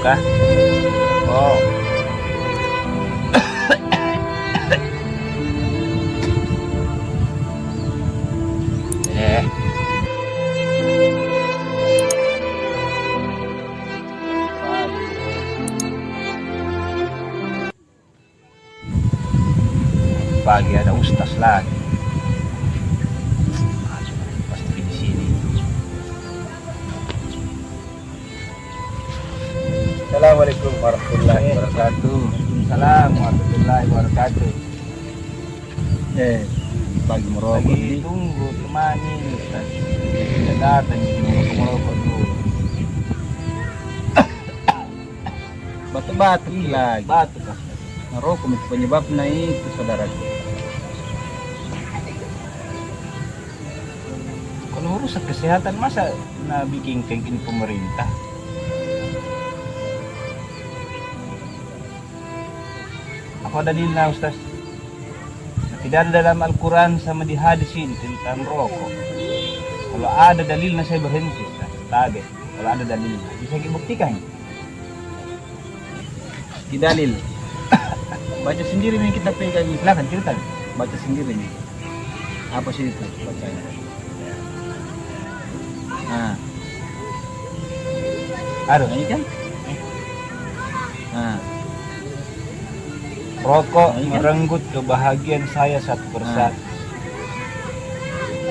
kah? Oh. Pagi ada ustaz lagi. Pasti di sini. Assalamualaikum warahmatullahi wabarakatuh. Waalaikumsalam warahmatullahi wabarakatuh. Pagi merokok Lagi nih. tunggu temani ustaz. Sudah datang di merokok dulu. Batuk-batuk lagi. Batuk kah? Merokok penyebabnya itu saudaraku. Kalau urusan kesehatan masa bikin kayak gini pemerintah? Apa dalilnya Ustaz? Tidak ada dalam Al-Quran sama di hadis ini tentang rokok. Kalau ada dalilnya saya berhenti Ustaz. Tak ada. Kalau ada dalilnya bisa dibuktikan. Di dalil. Baca sendiri nih kita pegang. Silakan cerita. Baca sendiri nih. Apa sih itu bacanya? Nah, Harus. ini kan? Nah, Rokok Nah, ini kan? merenggut kebahagiaan saya satu persatu.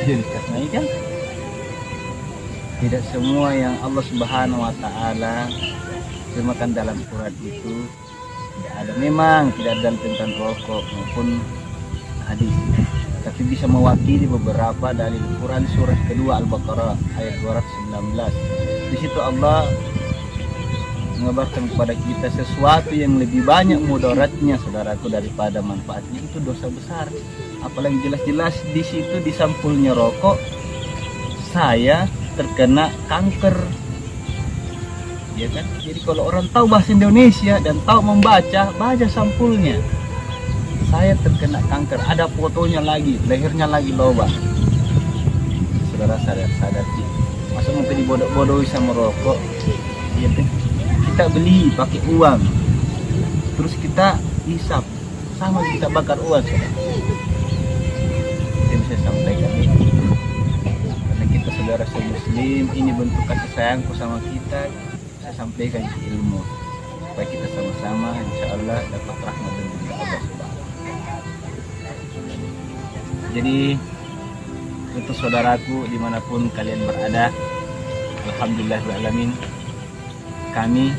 nah ini kan? Tidak semua yang Allah Subhanahu wa taala firmankan dalam Quran itu tidak ada, memang tidak ada tentang rokok maupun hadis, tapi bisa mewakili beberapa dalil Quran surah kedua Al-Baqarah ayat 219. Di situ Allah mengabarkan kepada kita sesuatu yang lebih banyak mudaratnya saudaraku daripada manfaatnya, itu dosa besar. Apalagi jelas-jelas di situ di sampulnya rokok saya terkena kanker, ya kan? Jadi kalau orang tahu bahasa Indonesia dan tahu membaca, baca sampulnya, saya terkena kanker, ada fotonya lagi, lehernya lagi lobang. Saudara sadar sih, masa mau dibodoh-bodohi sama rokok? Ya kan? Kita beli pakai uang, terus kita hisap, sama kita bakar uang. Saya bisa sampaikan itu, karena kita saudara muslim, ini bentuk kasih sayangku sama kita. Saya sampaikan ilmu supaya kita sama-sama insya Allah dapat rahmat dan berkah Allah Subhanahu. Jadi untuk saudaraku dimanapun kalian berada, alhamdulillahirrahmanirrahim, kami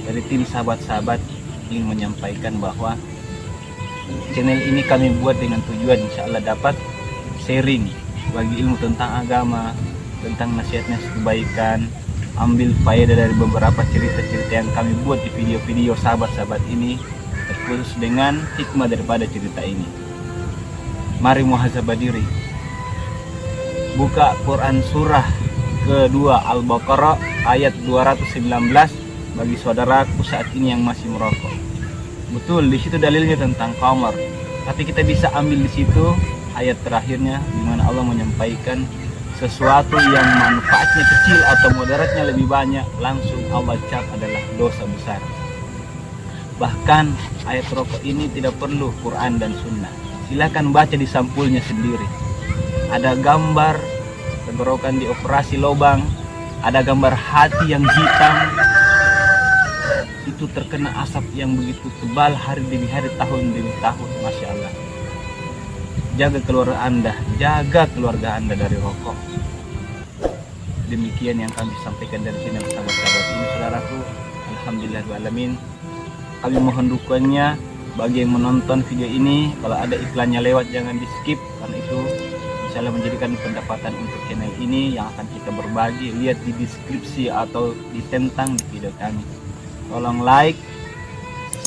dari tim sahabat-sahabat ingin menyampaikan bahwa channel ini kami buat dengan tujuan insya Allah dapat sharing bagi ilmu tentang agama, tentang nasihat-nasihat kebaikan, ambil faedah dari beberapa cerita-cerita yang kami buat di video-video sahabat-sahabat ini, terkhusus dengan hikmah daripada cerita ini. Mari muhasabah diri, buka Quran surah kedua Al-Baqarah ayat 219 bagi saudaraku saat ini yang masih merokok. Betul, di situ dalilnya tentang khamar, tapi kita bisa ambil di situ ayat terakhirnya di mana Allah menyampaikan sesuatu yang manfaatnya kecil atau mudaratnya lebih banyak, langsung Allah cap adalah dosa besar. Bahkan ayat rokok ini tidak perlu Quran dan Sunnah, silakan baca di sampulnya sendiri. Ada gambar tenggorokan dioperasi lubang, ada gambar hati yang hitam, itu terkena asap yang begitu tebal hari demi hari, tahun demi tahun. Masya Allah. Jaga keluarga Anda, jaga keluarga Anda dari rokok. Demikian yang kami sampaikan dari sini sahabat-sahabat ini saudaraku. Alhamdulillahirrahmanirrahim. Kami mohon dukungannya bagi yang menonton video ini. Kalau ada iklannya lewat jangan di skip, karena itu insyaallah menjadikan pendapatan untuk channel ini yang akan kita berbagi. Lihat di deskripsi atau ditentang di video kami. Tolong like,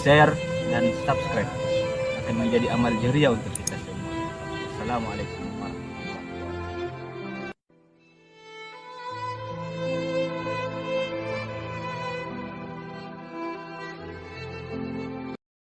share, dan subscribe, akan menjadi amal jariah untuk kita semua. Assalamualaikum.